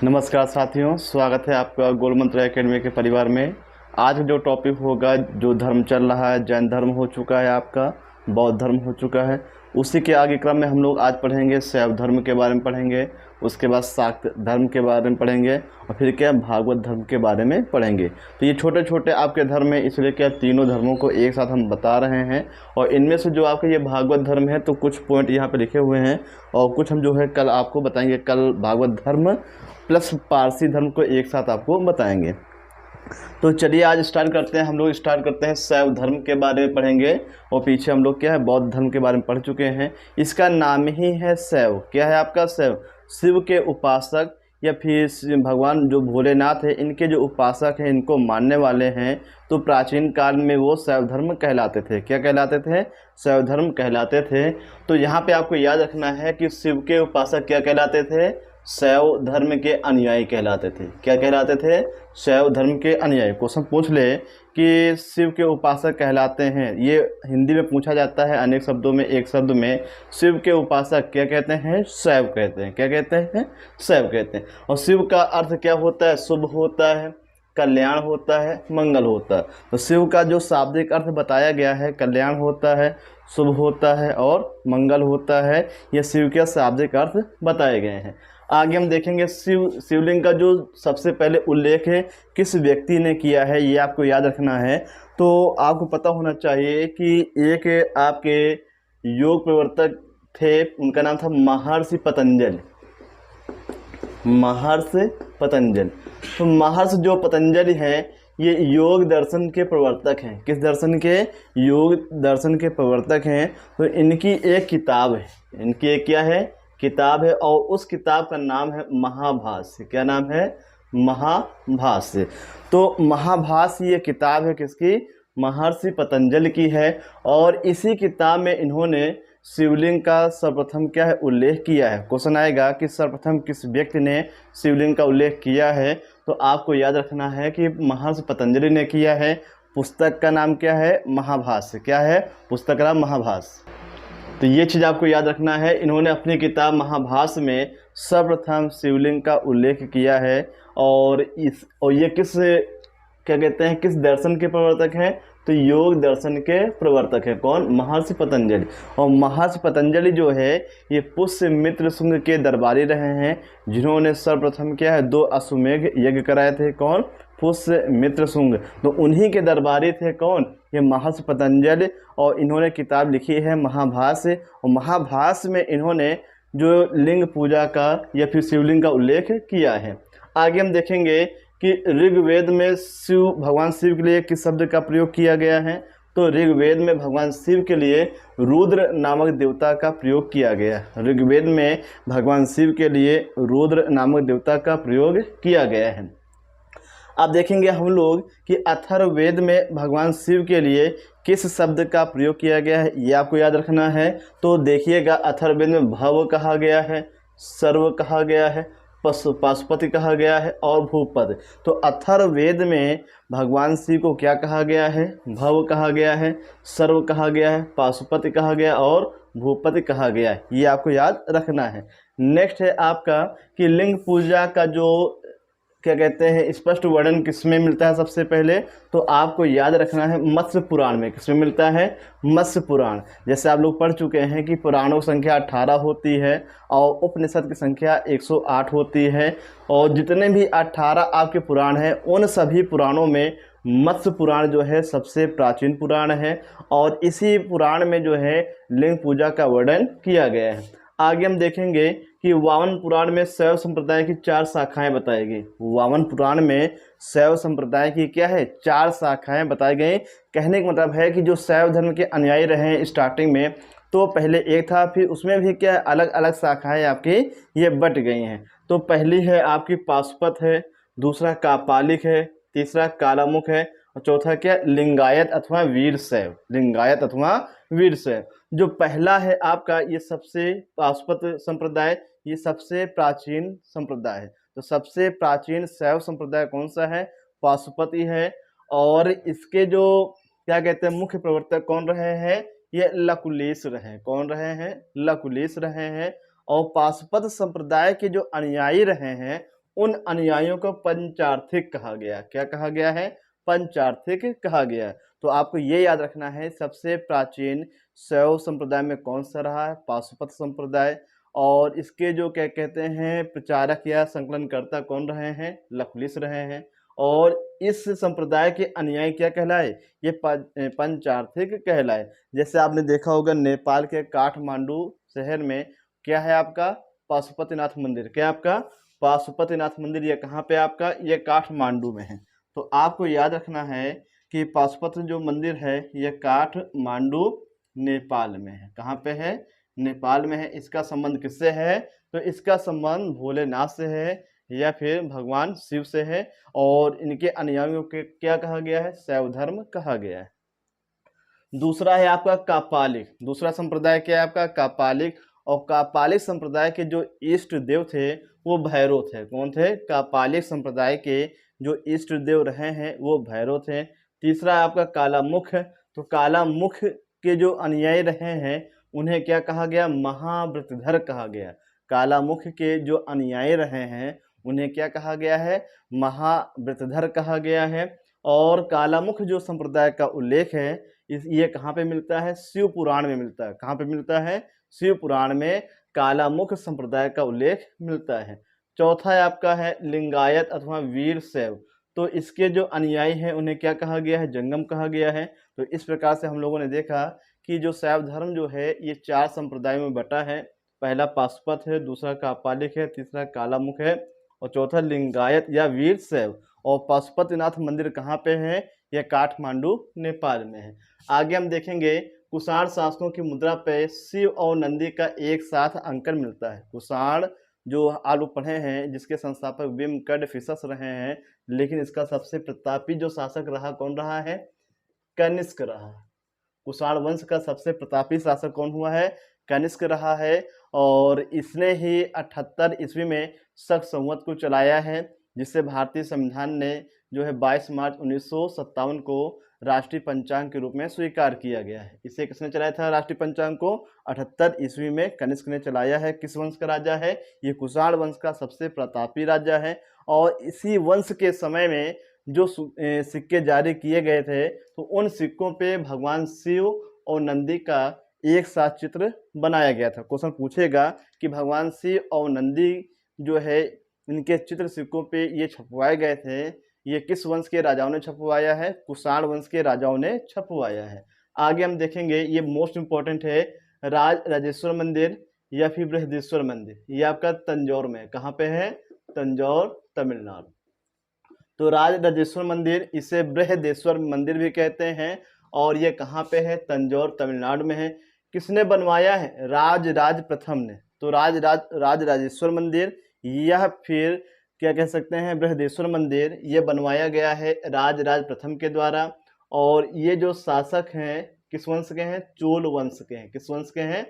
नमस्कार साथियों, स्वागत है आपका गोल मंत्र एकेडमी के परिवार में। आज जो टॉपिक होगा, जो धर्म चल रहा है, जैन धर्म हो चुका है, आपका बौद्ध धर्म हो चुका है, उसी के आगे क्रम में हम लोग आज पढ़ेंगे शैव धर्म के बारे में पढ़ेंगे। उसके बाद शाक्त धर्म के बारे में पढ़ेंगे और फिर क्या भागवत धर्म के बारे में पढ़ेंगे। तो ये छोटे छोटे आपके धर्म है, इसलिए क्या तीनों धर्मों को एक साथ हम बता रहे हैं। और इनमें से जो आपका ये भागवत धर्म है, तो कुछ पॉइंट यहाँ पे लिखे हुए हैं और कुछ हम जो है कल आपको बताएंगे। कल भागवत धर्म प्लस पारसी धर्म को एक साथ आपको बताएंगे। तो चलिए आज स्टार्ट करते हैं। हम लोग स्टार्ट करते हैं शैव धर्म के बारे में पढ़ेंगे और पीछे हम लोग क्या है बौद्ध धर्म के बारे में पढ़ चुके हैं। इसका नाम ही है शैव। क्या है आपका शैव? शिव के उपासक या फिर भगवान जो भोलेनाथ है, इनके जो उपासक हैं, इनको मानने वाले हैं। तो प्राचीन काल में वो शैव धर्म कहलाते थे। क्या कहलाते थे? शैव धर्म कहलाते थे। तो यहाँ पे आपको याद रखना है कि शिव के उपासक क्या कहलाते थे? शैव धर्म के अनुयायी कहलाते थे। क्या कहलाते थे? शैव धर्म के अनुयायी। क्वेश्चन पूछ ले कि शिव के उपासक कहलाते हैं, ये हिंदी में पूछा जाता है अनेक शब्दों में। एक शब्द में शिव के उपासक क्या कहते हैं? शैव कहते हैं। क्या कहते हैं? शैव कहते हैं। और शिव का अर्थ क्या होता है? शुभ होता है, कल्याण होता है, मंगल होता है। तो शिव का जो शाब्दिक अर्थ बताया गया है, कल्याण होता है, शुभ होता है और मंगल होता है। ये शिव के शाब्दिक अर्थ बताए गए हैं। आगे हम देखेंगे शिवलिंग का जो सबसे पहले उल्लेख है किस व्यक्ति ने किया है, ये आपको याद रखना है। तो आपको पता होना चाहिए कि एक आपके योग प्रवर्तक थे, उनका नाम था महर्षि पतंजलि। महर्षि पतंजलि। तो महर्षि जो पतंजलि हैं, ये योग दर्शन के प्रवर्तक हैं। किस दर्शन के? योग दर्शन के प्रवर्तक हैं। तो इनकी एक किताब है, इनकी एक क्या है? किताब है। और उस किताब का नाम है महाभाष्य। क्या नाम है? महाभाष्य। तो महाभाष्य ये किताब है किसकी? महर्षि पतंजलि की है। और इसी किताब में इन्होंने शिवलिंग का सर्वप्रथम क्या है? उल्लेख किया है। क्वेश्चन आएगा कि सर्वप्रथम किस व्यक्ति ने शिवलिंग का उल्लेख किया है। तो आपको याद रखना है कि महर्षि पतंजलि ने किया है। पुस्तक का नाम क्या है? महाभाष्य। क्या है? पुस्तक का नाम महाभाष्य। तो ये चीज़ आपको याद रखना है। इन्होंने अपनी किताब महाभाष्य में सर्वप्रथम शिवलिंग का उल्लेख किया है। और ये किस क्या कहते हैं, किस दर्शन के प्रवर्तक हैं? तो योग दर्शन के प्रवर्तक हैं। कौन? महर्षि पतंजलि। और महर्षि पतंजलि जो है ये पुष्यमित्र शुंग के दरबारी रहे हैं, जिन्होंने सर्वप्रथम क्या है 2 अश्वमेध यज्ञ कराए थे। कौन? पुष्यमित्र शुंग। तो उन्हीं के दरबारी थे कौन? ये महर्षि पतंजलि। और इन्होंने किताब लिखी है महाभाष्य। और महाभाष्य में इन्होंने जो लिंग पूजा का या फिर शिवलिंग का उल्लेख किया है। आगे हम देखेंगे कि ऋग्वेद में भगवान शिव के लिए किस शब्द का प्रयोग किया गया है। तो ऋग्वेद में भगवान शिव के लिए रुद्र नामक देवता का प्रयोग किया गया है। ऋग्वेद में भगवान शिव के लिए रुद्र नामक देवता का प्रयोग किया गया है। अब देखेंगे हम लोग कि अथर्ववेद में भगवान शिव के लिए किस शब्द का प्रयोग किया गया है, ये आपको याद रखना है। तो देखिएगा, अथर्ववेद में भव कहा गया है, सर्व कहा गया है, पाशुपति कहा गया है और भूपति। तो अथर्ववेद में भगवान शिव को क्या कहा गया है? भव कहा गया है, सर्व कहा गया है, पाशुपति कहा गया और भूपति कहा गया है। ये आपको याद रखना है। नेक्स्ट है आपका कि लिंग पूजा का जो क्या कहते हैं स्पष्ट वर्णन किसमें मिलता है? सबसे पहले तो आपको याद रखना है मत्स्य पुराण में। किसमें मिलता है? मत्स्य पुराण। जैसे आप लोग पढ़ चुके हैं कि पुराणों की संख्या 18 होती है और उपनिषद की संख्या 108 होती है। और जितने भी 18 आपके पुराण हैं, उन सभी पुराणों में मत्स्य पुराण जो है सबसे प्राचीन पुराण है। और इसी पुराण में जो है लिंग पूजा का वर्णन किया गया है। आगे हम देखेंगे कि वामन पुराण में शैव संप्रदाय की 4 शाखाएं बताई गई। वामन पुराण में शैव संप्रदाय की क्या है? 4 शाखाएं बताई गई। कहने का मतलब है कि जो शैव धर्म के अनुयायी रहे हैं स्टार्टिंग में, तो पहले एक था, फिर उसमें भी क्या अलग अलग शाखाएं आपकी ये बट गई हैं। तो पहली है आपकी पाशुपत है, दूसरा कापालिक है, तीसरा कालामुख है और चौथा क्या? लिंगायत अथवा वीरशैव। लिंगायत अथवा वीरशैव। जो पहला है आपका ये सबसे पाशुपत संप्रदाय, ये सबसे प्राचीन संप्रदाय है। तो सबसे प्राचीन शैव संप्रदाय कौन सा है? पाशुपति है। और इसके जो क्या कहते हैं मुख्य प्रवर्तक कौन रहे हैं? ये लकुलिश रहे। कौन रहे हैं? लकुलिश रहे हैं। और पाशुपत संप्रदाय के जो अनुयायी रहे हैं उन अनुयायियों को पंचार्थिक कहा गया। क्या कहा गया है? पंचार्थिक कहा गया। तो आपको ये याद रखना है, सबसे प्राचीन शैव संप्रदाय में कौन सा रहा है? पाशुपत संप्रदाय। और इसके जो क्या कहते हैं प्रचारक या संकलनकर्ता कौन रहे हैं? लकुलिश रहे हैं। और इस संप्रदाय के अनुयायी क्या कहलाए? ये पंचार्थिक कहलाए। जैसे आपने देखा होगा नेपाल के काठमांडू शहर में क्या है आपका? पाशुपतिनाथ मंदिर। क्या आपका? पाशुपतिनाथ मंदिर। ये कहाँ पे आपका? ये काठमांडू में है। तो आपको याद रखना है कि पाशुपत जो मंदिर है ये काठमांडू नेपाल में है। कहाँ पे है? नेपाल में है। इसका संबंध किससे है? तो इसका संबंध भोलेनाथ से है या फिर भगवान शिव से है। और इनके अनुयायियों के क्या कहा गया है? शैव धर्म कहा गया है। दूसरा है आपका कापालिक। दूसरा संप्रदाय क्या है आपका? कापालिक। और कापालिक संप्रदाय के जो इष्ट देव थे वो भैरव थे। कौन थे? कापालिक संप्रदाय के जो इष्ट देव रहे हैं वो भैरव थे। तीसरा है आपका कालामुख। तो कालामुख के जो अनुयायी रहे हैं उन्हें क्या कहा गया? महाव्रतधर कहा गया। कालामुख के जो अनुयायी रहे हैं उन्हें क्या कहा गया है? महाव्रतधर कहा गया है। और कालामुख जो संप्रदाय का उल्लेख है ये कहाँ पे मिलता है? शिव पुराण में मिलता है। कहाँ पे मिलता है? शिव पुराण में कालामुख संप्रदाय का उल्लेख मिलता है। चौथा है आपका है लिंगायत अथवा वीर शैव। तो इसके जो अनुयायी हैं उन्हें क्या कहा गया है? जंगम कहा गया है। तो इस प्रकार से हम लोगों ने देखा कि जो शैव धर्म जो है ये 4 संप्रदायों में बटा है। पहला पाशुपत है, दूसरा कापालिक है, तीसरा कालामुख है और चौथा लिंगायत या वीर शैव। और पाशुपतिनाथ मंदिर कहाँ पे है? यह काठमांडू नेपाल में है। आगे हम देखेंगे कुषाण शासकों की मुद्रा पे शिव और नंदी का एक साथ अंकन मिलता है। कुषाण जो आप लोग पढ़े हैं जिसके संस्थापक विम कडफिसस रहे हैं, लेकिन इसका सबसे प्रतापी जो शासक रहा कौन रहा है? कनिष्क रहा। कुषाण वंश का सबसे प्रतापी शासक कौन हुआ है? कनिष्क रहा है। और इसने ही 78 ईस्वी में शक संवत को चलाया है, जिससे भारतीय संविधान ने जो है 22 मार्च 1957 को राष्ट्रीय पंचांग के रूप में स्वीकार किया गया है। इसे किसने चलाया था राष्ट्रीय पंचांग को? 78 ईस्वी में कनिष्क ने चलाया है। किस वंश का राजा है? ये कुषाण वंश का सबसे प्रतापी राजा है। और इसी वंश के समय में जो सिक्के जारी किए गए थे तो उन सिक्कों पे भगवान शिव और नंदी का एक साथ चित्र बनाया गया था। क्वेश्चन पूछेगा कि भगवान शिव और नंदी जो है इनके चित्र सिक्कों पे ये छपवाए गए थे, ये किस वंश के राजाओं ने छपवाया है? कुषाण वंश के राजाओं ने छपवाया है। आगे हम देखेंगे, ये मोस्ट इंपॉर्टेंट है, राज राजेश्वर मंदिर या फिर बृहदेश्वर मंदिर। ये आपका तंजौर में, कहाँ पे है? तंजौर तमिलनाडु। तो राज राजेश्वर मंदिर, इसे बृहदेश्वर मंदिर भी कहते हैं और ये कहाँ पे है? तंजौर तमिलनाडु में है। किसने बनवाया है? राज प्रथम ने। तो राज राजेश्वर मंदिर या फिर क्या कह सकते हैं बृहदेश्वर मंदिर, ये बनवाया गया है राज प्रथम के द्वारा। और ये जो शासक हैं किस वंश के हैं? चोल वंश के हैं। किस वंश के हैं?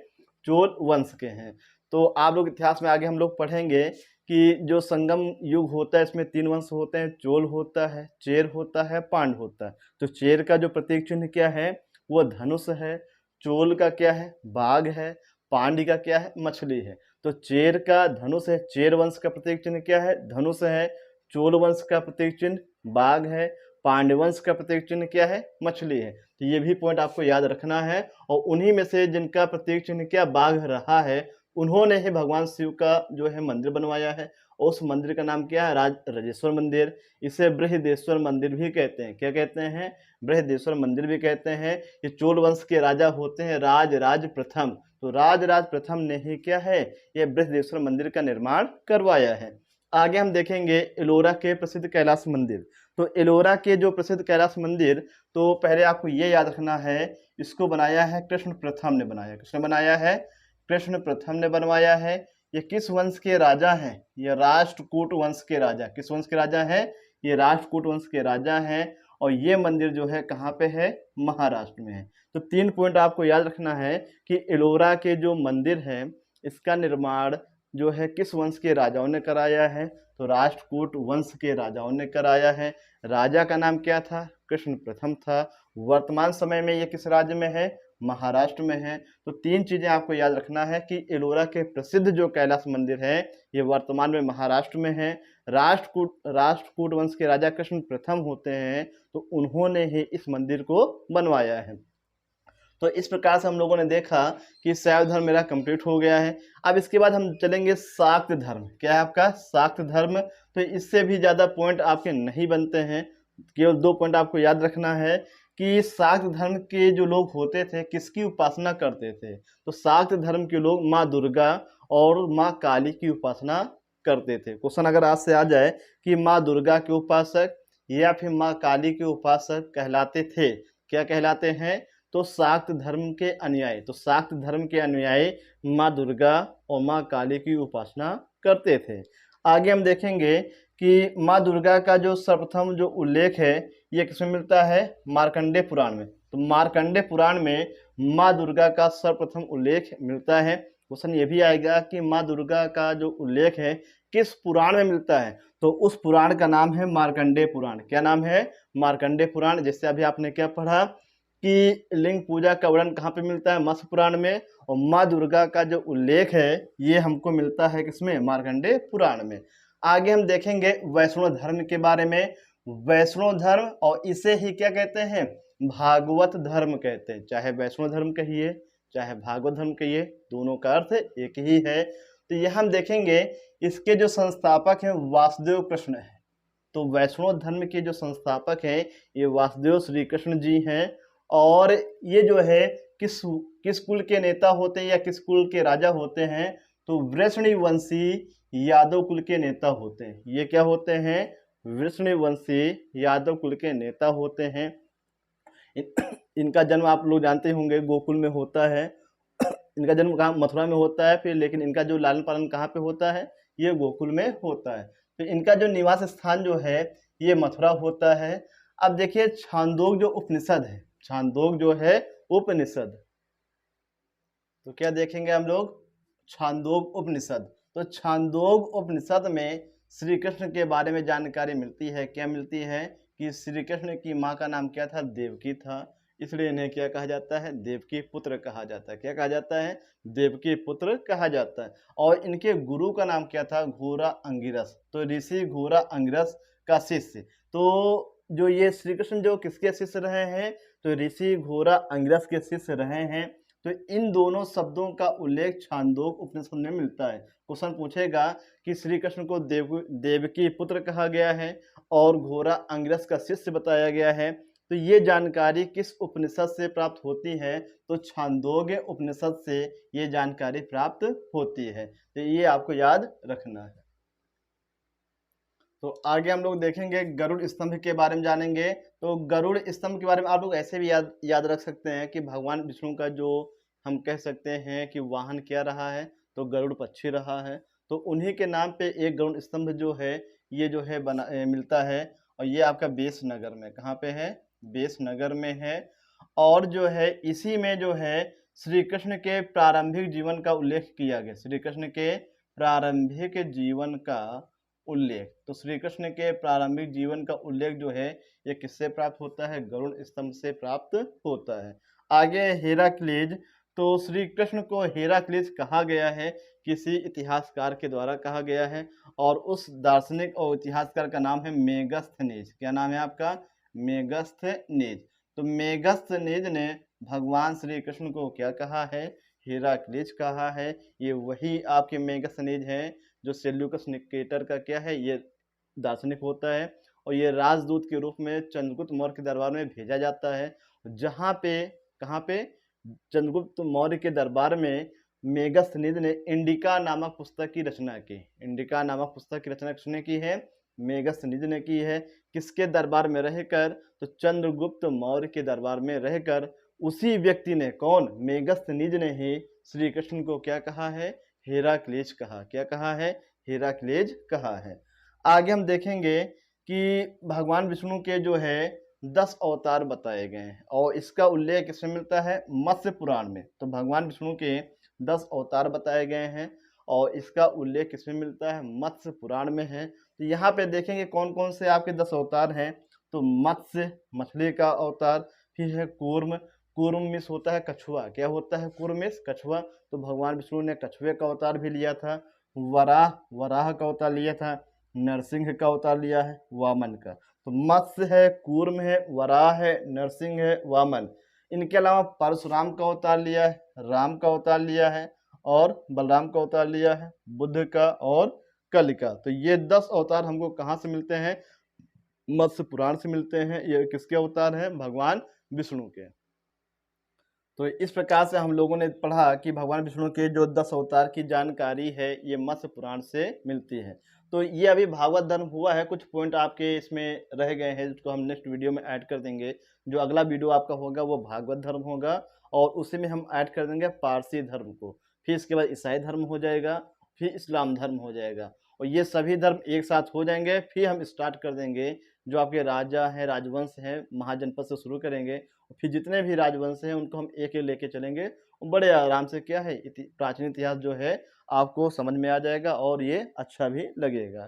चोल वंश के हैं। तो आप लोग इतिहास में आगे हम लोग पढ़ेंगे कि जो संगम युग होता है इसमें 3 वंश होते हैं, चोल होता है, चेर होता है, पांड होता है। तो चेर का जो प्रतीक चिन्ह क्या है? वो धनुष है। चोल का क्या है? बाघ है। पांड का क्या है? मछली है। तो चेर का धनुष है। चेर वंश का प्रतीक चिन्ह क्या है? धनुष है। चोल वंश का प्रतीक चिन्ह बाघ है। पांडवंश का प्रतीक चिन्ह क्या है? मछली है। तो ये भी पॉइंट आपको याद रखना है। और उन्हीं में से जिनका प्रतीक चिन्ह क्या बाघ रहा है उन्होंने ही भगवान शिव का जो है मंदिर बनवाया है। उस मंदिर का नाम क्या है? राज राजेश्वर मंदिर। इसे बृहदेश्वर मंदिर भी कहते हैं। क्या कहते हैं? बृहदेश्वर मंदिर भी कहते हैं। ये चोल वंश के राजा होते हैं राज प्रथम। तो राज प्रथम ने ही क्या है? ये बृहदेश्वर मंदिर का निर्माण करवाया है। आगे हम देखेंगे एलोरा के प्रसिद्ध कैलाश मंदिर। तो एलोरा के जो प्रसिद्ध कैलाश मंदिर, तो पहले आपको ये याद रखना है, इसको बनाया है कृष्ण प्रथम ने बनाया। किसने बनाया है? कृष्ण प्रथम ने बनवाया है। ये किस वंश के राजा हैं? ये राष्ट्रकूट वंश के राजा। किस वंश के राजा हैं? ये राष्ट्रकूट वंश के राजा हैं। और ये मंदिर जो है कहाँ पे है? महाराष्ट्र में है। तो 3 पॉइंट आपको याद रखना है कि एलोरा के जो मंदिर है इसका निर्माण जो है किस वंश के राजाओं ने कराया है? तो राष्ट्रकूट वंश के राजाओं ने कराया है। राजा का नाम क्या था? कृष्ण प्रथम था। वर्तमान समय में ये किस राज्य में है? महाराष्ट्र में है। तो 3 चीज़ें आपको याद रखना है कि एलोरा के प्रसिद्ध जो कैलाश मंदिर है ये वर्तमान में महाराष्ट्र में है। राष्ट्रकूट वंश के राजा कृष्ण प्रथम होते हैं, तो उन्होंने ही इस मंदिर को बनवाया है। तो इस प्रकार से हम लोगों ने देखा कि शैव धर्म मेरा कंप्लीट हो गया है। अब इसके बाद हम चलेंगे शाक्त धर्म। क्या है आपका? शाक्त धर्म। तो इससे भी ज़्यादा पॉइंट आपके नहीं बनते हैं, केवल 2 पॉइंट आपको याद रखना है कि शाक्त धर्म के जो लोग होते थे किसकी उपासना करते थे? तो शाक्त धर्म के लोग माँ दुर्गा और माँ काली की उपासना करते थे। क्वेश्चन अगर आज से आ जाए कि माँ दुर्गा के उपासक या फिर माँ काली के उपासक कहलाते थे, क्या कहलाते हैं? तो शाक्त धर्म के अनुयायी। तो शाक्त धर्म के अनुयायी माँ दुर्गा और माँ काली की उपासना करते थे। आगे हम देखेंगे कि माँ दुर्गा का जो सर्वप्रथम जो उल्लेख है ये किसमें मिलता है? मार्कंडेय पुराण में। तो मार्कंडेय पुराण में माँ दुर्गा का सर्वप्रथम उल्लेख मिलता है। क्वेश्चन ये भी आएगा कि माँ दुर्गा का जो उल्लेख है किस पुराण में मिलता है? तो उस पुराण का नाम है मार्कंडेय पुराण। क्या नाम है? मार्कंडेय पुराण। जैसे अभी आपने क्या पढ़ा कि लिंग पूजा का वर्णन कहाँ पे मिलता है? मत्स्य पुराण में। और माँ दुर्गा का जो उल्लेख है ये हमको मिलता है किसमें? मार्कंडेय पुराण में। आगे हम देखेंगे वैष्णव धर्म के बारे में। वैष्णव धर्म, और इसे ही क्या कहते हैं? भागवत धर्म कहते हैं। चाहे वैष्णव धर्म कहिए चाहे भागवत धर्म कहिए, दोनों का अर्थ एक ही है। तो यह हम देखेंगे इसके जो संस्थापक हैं वासुदेव कृष्ण है। तो वैष्णव धर्म के जो संस्थापक हैं ये वासुदेव श्री कृष्ण जी हैं। और ये जो है किस कुल के नेता होते हैं या किस कुल के राजा होते हैं? तो वृष्णिवंशी यादव कुल के नेता होते हैं। ये क्या होते हैं? वृष्णिवंशी यादव कुल के नेता होते हैं। इनका जन्म आप लोग जानते होंगे गोकुल में होता है। इनका जन्म कहाँ? मथुरा में होता है फिर, लेकिन इनका जो लालन पालन कहाँ पे होता है? ये गोकुल में होता है। तो इनका जो निवास स्थान जो है ये मथुरा होता है। अब देखिए छांदोग जो उपनिषद है, छांदोग जो है उपनिषद, तो क्या देखेंगे हम लोग? छांदोग उपनिषद। तो छांदोग उपनिषद में श्री कृष्ण के बारे में जानकारी मिलती है। क्या मिलती है? कि श्री कृष्ण की माँ का नाम क्या था? देवकी था। इसलिए इन्हें क्या कहा जाता है? देवकी पुत्र कहा जाता है। क्या कहा जाता है? देवकी पुत्र कहा जाता है। और इनके गुरु का नाम क्या था? घोरा अंगिरस। तो ऋषि घोरा अंगिरस का शिष्य। तो जो ये श्री कृष्ण जो किसके शिष्य रहे हैं? तो ऋषि घोरा अंगिरस के शिष्य रहे हैं। तो इन दोनों शब्दों का उल्लेख छांदोग उपनिषद में मिलता है। क्वेश्चन पूछेगा कि श्री कृष्ण को देवकी पुत्र कहा गया है और घोरा अंगिरस का शिष्य बताया गया है। तो ये जानकारी किस उपनिषद से प्राप्त होती है? तो छांदोग्य उपनिषद से ये जानकारी प्राप्त होती है। तो ये आपको याद रखना है। तो आगे हम लोग देखेंगे गरुड़ स्तंभ के बारे में जानेंगे। तो गरुड़ स्तंभ के बारे में आप लोग ऐसे भी याद रख सकते हैं कि भगवान विष्णु का जो हम कह सकते हैं कि वाहन क्या रहा है? तो गरुड़ पक्षी रहा है। तो उन्हीं के नाम पे एक गरुड़ स्तंभ जो है ये जो है मिलता है। और ये आपका बेस नगर में, कहाँ पे है? बेस नगर में है। और जो है इसी में जो है श्री कृष्ण के प्रारंभिक जीवन का उल्लेख किया गया। श्री कृष्ण के प्रारंभिक जीवन का उल्लेख। तो श्री कृष्ण के प्रारंभिक जीवन का उल्लेख जो है ये किससे प्राप्त होता है? गरुड़ स्तंभ से प्राप्त होता है। आगे हेराक्लीज। तो श्री कृष्ण को हेराक्लीज कहा गया है, किसी इतिहासकार के द्वारा कहा गया है। और उस दार्शनिक और इतिहासकार का नाम है मेगस्थनीज। क्या नाम है आपका? मेगस्थनीज। तो मेगस्थनीज ने भगवान श्री कृष्ण को क्या कहा है? हेराक्लीज कहा है। ये वही आपके मेगस्थनीज हैं जो सेल्यूकस निकेटर का क्या है? ये दार्शनिक होता है। और ये राजदूत के रूप में चंद्रगुप्त मौर्य के दरबार में भेजा जाता है। जहाँ पे, कहाँ पे? चंद्रगुप्त मौर्य के दरबार में मेगस्थनीज ने इंडिका नामक पुस्तक की रचना की। इंडिका नामक पुस्तक की रचना किसने की है? मेगस्थनीज ने की है। किसके दरबार में रहकर? तो चंद्रगुप्त मौर्य के दरबार में रहकर उसी व्यक्ति ने, कौन? मेगस्थनीज ने ही श्री कृष्ण को क्या कहा है? हेराक्लीज कहा। क्या कहा है? हेराक्लीज कहा है। आगे हम देखेंगे कि भगवान विष्णु के जो है 10 अवतार बताए गए हैं और इसका उल्लेख किसमें मिलता है? मत्स्य पुराण में। तो भगवान विष्णु के 10 अवतार बताए गए हैं और इसका उल्लेख किसमें मिलता है? मत्स्य पुराण में है। तो यहाँ पे देखेंगे कौन कौन से आपके 10 अवतार हैं। तो मत्स्य, मछली का अवतार, फिर है कूर्म, कूर्म मीन्स होता है कछुआ, क्या होता है कूर्म मीन्स कछुआ, तो भगवान विष्णु ने कछुए का अवतार भी लिया था। वराह, वराह का अवतार लिया था। नरसिंह का अवतार लिया है, वामन का। तो मत्स्य है, कूर्म है, वराह है, नरसिंह है, वामन। इनके अलावा परशुराम का अवतार लिया है, राम का अवतार लिया है, और बलराम का अवतार लिया है, बुद्ध का और कल का। तो ये 10 अवतार हमको कहाँ से मिलते हैं? मत्स्य पुराण से मिलते हैं। ये किसके अवतार हैं? भगवान विष्णु के। तो इस प्रकार से हम लोगों ने पढ़ा कि भगवान विष्णु के जो 10 अवतार की जानकारी है ये मत्स्य पुराण से मिलती है। तो ये अभी भागवत धर्म हुआ है, कुछ पॉइंट आपके इसमें रह गए हैं जिसको हम नेक्स्ट वीडियो में ऐड कर देंगे। जो अगला वीडियो आपका होगा वो भागवत धर्म होगा, और उसी में हम ऐड कर देंगे पारसी धर्म को, फिर इसके बाद ईसाई धर्म हो जाएगा, फिर इस्लाम धर्म हो जाएगा, और ये सभी धर्म एक साथ हो जाएंगे। फिर हम स्टार्ट कर देंगे जो आपके राजा हैं, राजवंश हैं, महाजनपद से शुरू करेंगे, फिर जितने भी राजवंश हैं उनको हम एक एक लेके चलेंगे, और बड़े आराम से क्या है प्राचीन इतिहास जो है आपको समझ में आ जाएगा, और ये अच्छा भी लगेगा।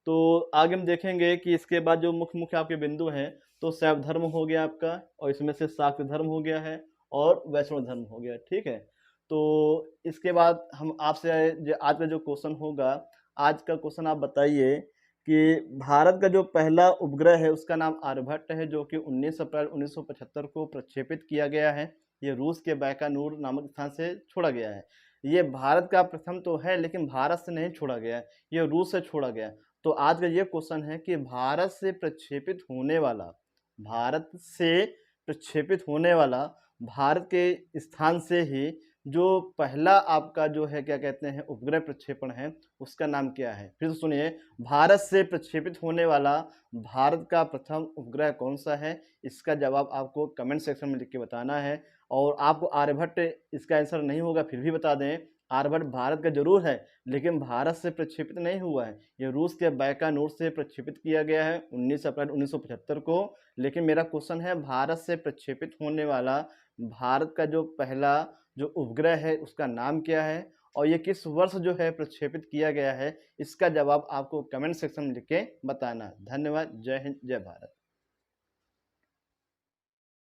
तो आगे हम देखेंगे कि इसके बाद जो मुख्य मुख्य आपके बिंदु हैं, तो शैव धर्म हो गया आपका, और इसमें से शाक्त धर्म हो गया है, और वैष्णव धर्म हो गया, ठीक है। तो इसके बाद हम आपसे आज का जो क्वेश्चन होगा, आज का क्वेश्चन आप बताइए कि भारत का जो पहला उपग्रह है उसका नाम आर्यभट्ट है, जो कि 19 अप्रैल 1975 को प्रक्षेपित किया गया है। ये रूस के बैकानूर नामक स्थान से छोड़ा गया है। ये भारत का प्रथम तो है, लेकिन भारत से नहीं छोड़ा गया, ये रूस से छोड़ा गया। तो आज का ये क्वेश्चन है कि भारत से प्रक्षेपित होने वाला, भारत से प्रक्षेपित होने वाला भारत के स्थान से ही जो पहला आपका जो है क्या कहते हैं उपग्रह प्रक्षेपण है, उसका नाम क्या है? फिर से सुनिए, भारत से प्रक्षेपित होने वाला भारत का प्रथम उपग्रह कौन सा है? इसका जवाब आपको कमेंट सेक्शन में लिख के बताना है। और आपको आर्यभट्ट इसका आंसर नहीं होगा फिर भी बता दें, आर्यभट्ट भारत का जरूर है, लेकिन भारत से प्रक्षेपित नहीं हुआ है। ये रूस के बैकानूर से प्रक्षेपित किया गया है 19 अप्रैल 1975 को। लेकिन मेरा क्वेश्चन है, भारत से प्रक्षेपित होने वाला भारत का जो पहला जो उपग्रह है उसका नाम क्या है, और ये किस वर्ष जो है प्रक्षेपित किया गया है? इसका जवाब आपको कमेंट सेक्शन में लिख के बताना। धन्यवाद। जय हिंद, जय भारत।